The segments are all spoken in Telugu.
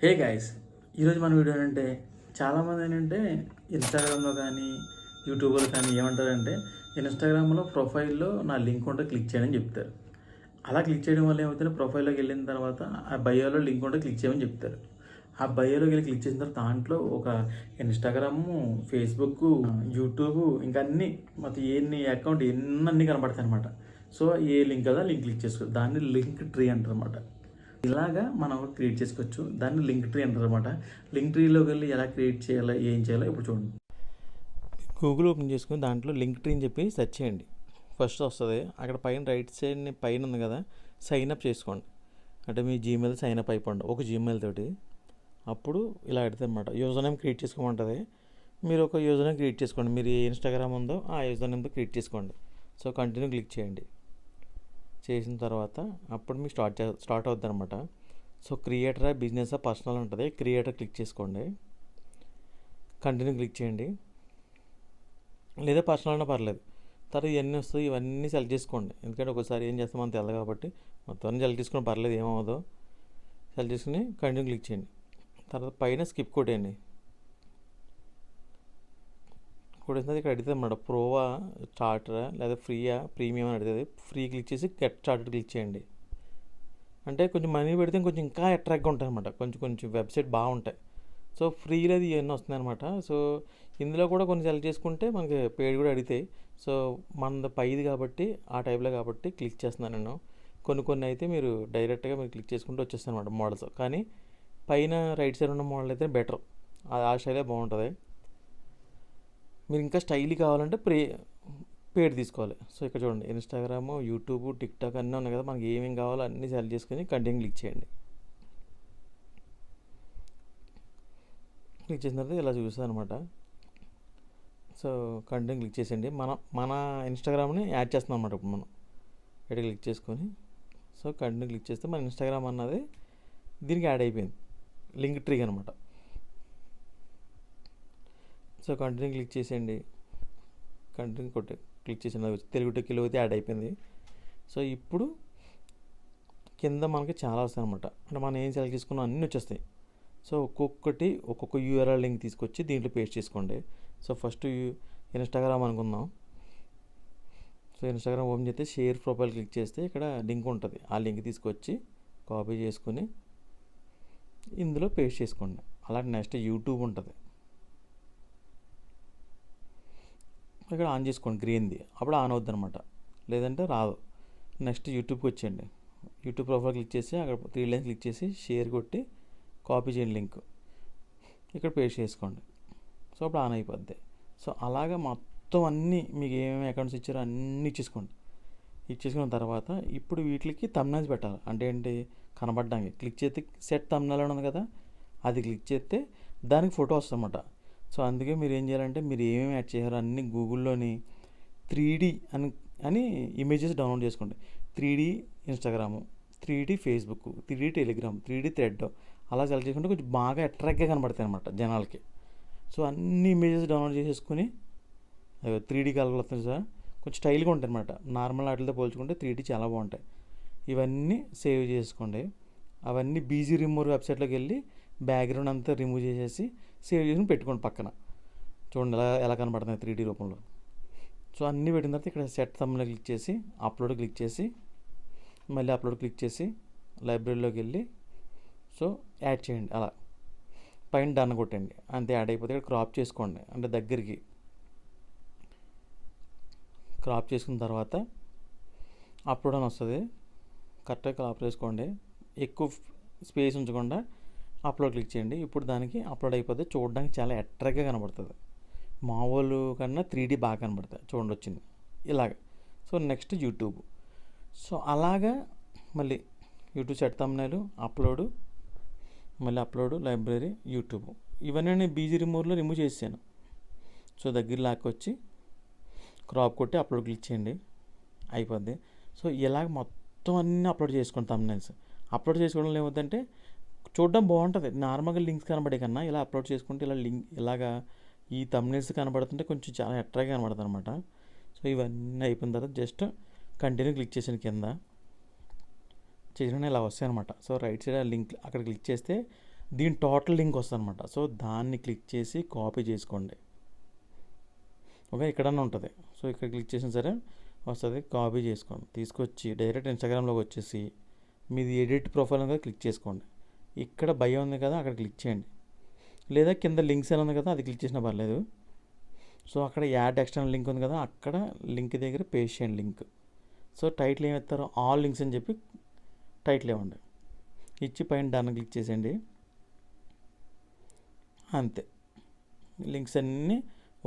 హే గైస్, ఈరోజు మన వీడియో ఏంటంటే చాలామంది ఏంటంటే ఇన్స్టాగ్రామ్లో కానీ యూట్యూబ్లో కానీ ఏమంటారంటే ఇన్స్టాగ్రామ్లో ప్రొఫైల్లో నా లింక్ ఉంటే క్లిక్ చేయని చెప్తారు. అలా క్లిక్ చేయడం వల్ల ఏమవుతుంది, ప్రొఫైల్లోకి వెళ్ళిన తర్వాత ఆ బయోలో లింక్ ఉంటే క్లిక్ చేయమని చెప్తారు. ఆ బయోలోకి వెళ్ళి క్లిక్ చేసిన తర్వాత దాంట్లో ఒక ఇన్స్టాగ్రాము, ఫేస్బుక్, యూట్యూబ్ ఇంకా అన్నీ మొత్తం ఎన్ని అకౌంట్ ఎన్ని కనపడతాయి అనమాట. సో ఏ లింక్ కదా లింక్ క్లిక్ చేసుకో, దాన్ని లింక్ ట్రీ అంటారు అనమాట. ఇలాగా మనం క్రియేట్ చేసుకోవచ్చు. దాన్ని లింక్ ట్రీ అంటారు అనమాట. లింక్ ట్రీలోకి వెళ్ళి ఎలా క్రియేట్ చేయాలో ఏం చేయాలో ఇప్పుడు చూడండి. గూగుల్ ఓపెన్ చేసుకుని దాంట్లో లింక్ ట్రీ అని చెప్పి సెర్చ్ చేయండి. ఫస్ట్ వస్తుంది అక్కడ పైన రైట్ సైడ్ పైన ఉంది కదా, సైన్ అప్ చేసుకోండి. అంటే మీ జీమెయిల్ సైన్ అప్ అయిపోండి ఒక జీమెయిల్ తోటి. అప్పుడు ఇలా పెడుతుంది అనమాట. యూజర్ నేమ్ క్రియేట్ చేసుకోమంటుంది. మీరు ఒక యూజర్ నేమ్ క్రియేట్ చేసుకోండి. మీరు ఏ ఇన్స్టాగ్రామ్ ఉందో ఆ యూజర్ నేమ్తో క్రియేట్ చేసుకోండి. సో కంటిన్యూ క్లిక్ చేయండి. చేసిన తర్వాత అప్పుడు మీకు స్టార్ట్ అవుతుంది అనమాట. సో క్రియేటరా, బిజినెసా, పర్సనల్ ఉంటుంది. క్రియేటర్ క్లిక్ చేసుకోండి. కంటిన్యూ క్లిక్ చేయండి. లేదా పర్సనల్ అయినా పర్లేదు. తర్వాత ఇవన్నీ వస్తాయి, ఇవన్నీ సెలెక్ట్ చేసుకోండి. ఎందుకంటే ఒకసారి ఏం చేస్తాం మనం తెలదు కాబట్టి మొత్తం సెలెక్ట్ చేసుకుని పర్లేదు, ఏమవుదో సెలెక్ట్ చేసుకుని కంటిన్యూ క్లిక్ చేయండి. తర్వాత పైన స్కిప్ కొట్టేయండి. కొట్టేసిన ఇక్కడ అడుగుతుంది అన్నమాట, ప్రోవా, స్టార్టరా లేదా ఫ్రీయా, ప్రీమియం అని అడుగుతుంది. ఫ్రీ క్లిక్ చేసి గెట్ స్టార్టెడ్ క్లిక్ చేయండి. అంటే కొంచెం మనీ పెడితే కొంచెం ఇంకా అట్రాక్ట్గా ఉంటాయి అనమాట. కొంచెం వెబ్సైట్ బాగుంటాయి. సో ఫ్రీలో అది ఇవన్నీ వస్తున్నాయి అనమాట. సో ఇందులో కూడా కొన్ని సెలెక్ట్ చేసుకుంటే మనకి పేడ్ కూడా అడిగితాయి. సో మనది పైది కాబట్టి ఆ టైప్లో కాబట్టి క్లిక్ చేస్తున్నాను నేను. కొన్ని అయితే మీరు డైరెక్ట్గా మీరు క్లిక్ చేసుకుంటూ వచ్చేస్తాను అనమాట మోడల్స్. కానీ పైన రైట్ సైడ్ ఉన్న మోడల్ అయితే బెటర్, ఆ స్టైలే బాగుంటుంది. మీరు ఇంకా స్టైల్ కావాలంటే పేడ్ తీసుకోవాలి. సో ఇక్కడ చూడండి, ఇన్స్టాగ్రాము, యూట్యూబ్, టిక్టాక్ అన్నీ ఉన్నాయి కదా, మనకి ఏమేమి కావాలో అన్నీ సెలెక్ట్ చేసుకొని కంటిన్యూ క్లిక్ చేయండి. క్లిక్ చేసిన తర్వాత ఇలా చూస్తుంది అనమాట. సో కంటిన్యూ క్లిక్ చేసేయండి. మన ఇన్స్టాగ్రామ్ని యాడ్ చేస్తున్నాం అనమాట. ఇప్పుడు మనం ఇక్కడ క్లిక్ చేసుకొని సో కంటిన్యూ క్లిక్ చేస్తే మన ఇన్స్టాగ్రామ్ అన్నది దీనికి యాడ్ అయిపోయింది, లింక్ ట్రీ అనమాట. సో కంటిన్యూ క్లిక్ చేసేయండి. కంటిన్యూ క్లిక్ చేసిన తెలుగు టెక్కిలో అయితే యాడ్ అయిపోయింది. సో ఇప్పుడు కింద మనకి చాలా వస్తాయి అనమాట. అంటే మనం ఏం సెలెక్ట్ చేసుకున్నాం అన్నీ వచ్చేస్తాయి. సో ఒక్కొక్క యూఆర్ఎల్ లింక్ తీసుకొచ్చి దీంట్లో పేస్ట్ చేసుకోండి. సో ఫస్ట్ ఇన్స్టాగ్రామ్ అనుకుందాం. సో ఇన్స్టాగ్రామ్ ఓపెన్ చేస్తే షేర్ ప్రొఫైల్ క్లిక్ చేస్తే ఇక్కడ లింక్ ఉంటుంది. ఆ లింక్ తీసుకొచ్చి కాపీ చేసుకుని ఇందులో పేస్ట్ చేసుకోండి. అలాగే నెక్స్ట్ యూట్యూబ్ ఉంటుంది, ఇక్కడ ఆన్ చేసుకోండి గ్రీన్ది, అప్పుడు ఆన్ అవుద్ది అనమాట, లేదంటే రాదు. నెక్స్ట్ యూట్యూబ్కి వచ్చేయండి. యూట్యూబ్ ప్రొఫైల్ క్లిక్ చేసి అక్కడ 3 లైన్స్ క్లిక్ చేసి షేర్ కొట్టి కాపీ చేయండి లింక్, ఇక్కడ పేస్ట్ చేసుకోండి. సో అప్పుడు ఆన్ అయిపోద్ది. సో అలాగా మొత్తం అన్నీ మీకు ఏమేమి అకౌంట్స్ ఇచ్చారో అన్నీ ఇచ్చేసుకున్న తర్వాత ఇప్పుడు వీటికి థంబ్నెయిల్స్ పెట్టాలి. అంటే ఏంటి, కనబడడానికి క్లిక్ చేస్తే సెట్ థంబ్నెయిల్ అని ఉంది కదా, అది క్లిక్ చేస్తే దానికి ఫోటో వస్తుంది అన్నమాట. సో అందుకే మీరు ఏం చేయాలంటే మీరు ఏమేమి యాడ్ చేయాలో అన్నీ గూగుల్లోని 3D అని ఇమేజెస్ డౌన్లోడ్ చేసుకోండి. 3D Instagram, 3D Facebook, 3D Telegram, 3D thread అలా సెలెక్ట్ చేసుకుంటే కొంచెం బాగా అట్రాక్ట్గా కనబడతాయి అనమాట జనాలకి. సో అన్ని ఇమేజెస్ డౌన్లోడ్ చేసేసుకుని 3D కలర్లు వస్తుంది సార్, కొంచెం స్టైల్గా ఉంటాయి అనమాట. నార్మల్ వాటితో పోల్చుకుంటే 3D చాలా బాగుంటాయి. ఇవన్నీ సేవ్ చేసుకోండి. అవన్నీ బీజీ రిమూవ్ వెబ్సైట్లోకి వెళ్ళి బ్యాక్గ్రౌండ్ అంతా రిమూవ్ చేసేసి సేవ్ చేసుకుని పెట్టుకోండి పక్కన. చూడండి ఎలా కనబడుతున్నాయి 3D రూపంలో. సో అన్నీ పెట్టిన తర్వాత ఇక్కడ సెట్ థంబ్నెయిల్ క్లిక్ చేసి అప్లోడ్ క్లిక్ చేసి మళ్ళీ అప్లోడ్ క్లిక్ చేసి లైబ్రరీలోకి వెళ్ళి సో యాడ్ చేయండి. అలా పైన డన్ కొట్టండి, అంతే యాడ్ అయిపోతే ఇక్కడ క్రాప్ చేసుకోండి. అంటే దగ్గరికి క్రాప్ చేసుకున్న తర్వాత అప్లోడ్ అని వస్తుంది, కరెక్ట్గా క్రాప్ చేసుకోండి. ఎక్కువ స్పేస్ ఉంచకుండా అప్లోడ్ క్లిక్ చేయండి. ఇప్పుడు దానికి అప్లోడ్ అయిపోతే చూడడానికి చాలా అట్రాక్ట్గా కనబడుతుంది. మామూలు కన్నా 3D బాగా కనబడుతుంది. చూడండి వచ్చింది ఇలాగ. So next YouTube. సో అలాగా మళ్ళీ యూట్యూబ్ సెట్ థంబ్నెయిల్, అప్లోడ్, మళ్ళీ అప్లోడ్, లైబ్రరీ, యూట్యూబ్ ఇవన్నీ నేను బీజీ రిమూవ్లో రిమూవ్ చేసాను. సో దగ్గర లాక్కొచ్చి క్రాప్ కొట్టి అప్లోడ్ క్లిక్ చేయండి, అయిపోద్ది. సో ఇలాగ మొత్తం అన్నీ అప్లోడ్ చేసుకోండి. థంబ్నెయిల్స్ అప్లోడ్ చేసుకోవడంలో ఏమవుతుందంటే చూడడం బాగుంటుంది. నార్మల్గా లింక్స్ కనబడే కన్నా ఇలా అప్లోడ్ చేసుకుంటే ఇలాగా ఈ థంబ్నెయిల్స్ కనబడుతుంటే కొంచెం చాలా అట్రాక్ట్గా కనబడుతుంది అనమాట. సో ఇవన్నీ అయిపోయిన తర్వాత జస్ట్ కంటిన్యూ క్లిక్ చేసిన కింద చేసిన ఇలా వస్తాయి అనమాట. సో రైట్ సైడ్ లింక్ అక్కడ క్లిక్ చేస్తే దీని టోటల్ లింక్ వస్తుంది అనమాట. సో దాన్ని క్లిక్ చేసి కాపీ చేసుకోండి. ఓకే, ఇక్కడన్నా ఉంటుంది. సో ఇక్కడ క్లిక్ చేసిన సరే వస్తుంది, కాపీ చేసుకోండి. తీసుకొచ్చి డైరెక్ట్ ఇన్స్టాగ్రామ్లోకి వచ్చేసి మీది ఎడిట్ ప్రొఫైల్ ఉంది కదా, క్లిక్ చేసుకోండి. ఇక్కడ బయో ఉంది కదా, అక్కడ క్లిక్ చేయండి. లేదా కింద లింక్స్ అని ఉంది కదా, అది క్లిక్ చేసినా పర్లేదు. సో అక్కడ యాడ్ ఎక్స్టర్నల్ లింక్ ఉంది కదా, అక్కడ లింక్ దగ్గర పేస్ట్ చేయండి లింక్. సో టైటిల్ ఏమి ఇస్తారో ఆల్ లింక్స్ అని చెప్పి టైటిల్ ఇవ్వండి. ఇచ్చి పైన డన్ క్లిక్ చేసేయండి. అంతే, లింక్స్ అన్నీ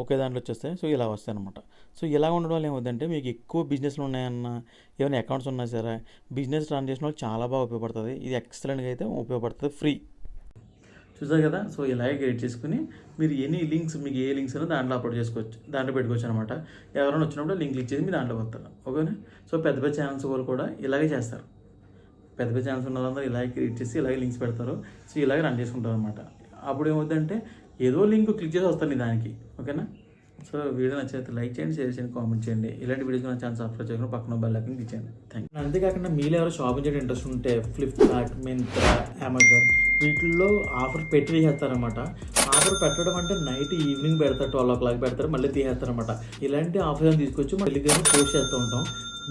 ఒకే దాంట్లో వచ్చేస్తాయి. సో ఇలా వస్తాయి అనమాట. సో ఇలా ఉండడం వల్ల ఏమవుతుందంటే మీకు ఎక్కువ బిజినెస్లు ఉన్నాయన్నా, ఏమైనా అకౌంట్స్ ఉన్నా సరే బిజినెస్ రన్ చేసిన వాళ్ళు చాలా బాగా ఉపయోగపడుతుంది. ఇది ఎక్సలెంట్గా అయితే ఉపయోగపడుతుంది, ఫ్రీ. చూసారు కదా. సో ఇలాగే క్రియేట్ చేసుకుని మీరు ఎనీ లింక్స్, మీకు ఏ లింక్స్ అయినా దాంట్లో అప్లోడ్ చేసుకోవచ్చు, దాంట్లో పెట్టుకోవచ్చు అనమాట. ఎవరైనా వచ్చినప్పుడు లింక్ క్లిక్ చేసి మీరు దాంట్లో వస్తారు. ఓకేనా. సో పెద్ద పెద్ద ఛానల్స్ వాళ్ళు కూడా ఇలాగే చేస్తారు. పెద్ద పెద్ద ఛానల్స్ ఉన్న వాళ్ళందరూ ఇలాగే క్రియేట్ చేసి ఇలాగే లింక్స్ పెడతారు. సో ఇలాగే రన్ చేసుకుంటారు అనమాట. అప్పుడు ఏమవుతుందంటే ఏదో లింక్ క్లిక్ చేసి వస్తాను దానికి. ఓకేనా. సో వీడియో నచ్చితే లైక్ చేయండి, షేర్ చేయండి, కామెంట్ చేయండి. ఇలాంటి వీడియోస్ నా ఛానల్ సబ్స్క్రైబ్ చేసుకుని పక్కన బెల్ ఐకాన్ క్లిక్ చేయండి. Thank you. అంతేకాకుండా మీలో ఎవరు షాపింగ్ చేయడం ఇంట్రెస్ట్ ఉంటే ఫ్లిప్కార్ట్, మింత్రా, అమెజాన్ వీటిల్లో ఆఫర్ పెట్టి తీసేస్తారనమాట. ఆఫర్ పెట్టడం అంటే నైట్ ఈవినింగ్ పెడతారు, 12 o'clock పెడతారు, మళ్ళీ తీసేస్తారనమాట. ఇలాంటి ఆఫర్స్ తీసుకొచ్చి మన టెలిగ్రామ్ పోస్ట్ చేస్తూ ఉంటాం.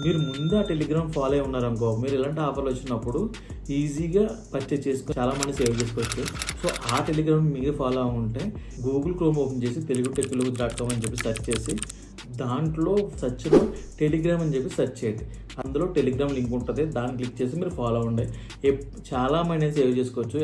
మీరు ముందే ఆ టెలిగ్రామ్ ఫాలో అయి ఉన్నారనుకో, మీరు ఇలాంటి ఆఫర్లు వచ్చినప్పుడు ఈజీగా పర్చేస్ చేసుకొని చాలామంది సేవ్ చేసుకోవచ్చు. సో ఆ టెలిగ్రామ్ మీరు ఫాలో అవ్వ ఉంటే గూగుల్ క్రోమ్ ఓపెన్ చేసి telugu.com అని చెప్పి సెర్చ్ చేసి దాంట్లో సెర్చ్లో టెలిగ్రామ్ అని చెప్పి సెర్చ్ చేయండి. అందులో టెలిగ్రామ్ లింక్ ఉంటుంది, దాన్ని క్లిక్ చేసి మీరు ఫాలో అవ్వండి. చాలామంది సేవ్ చేసుకోవచ్చు.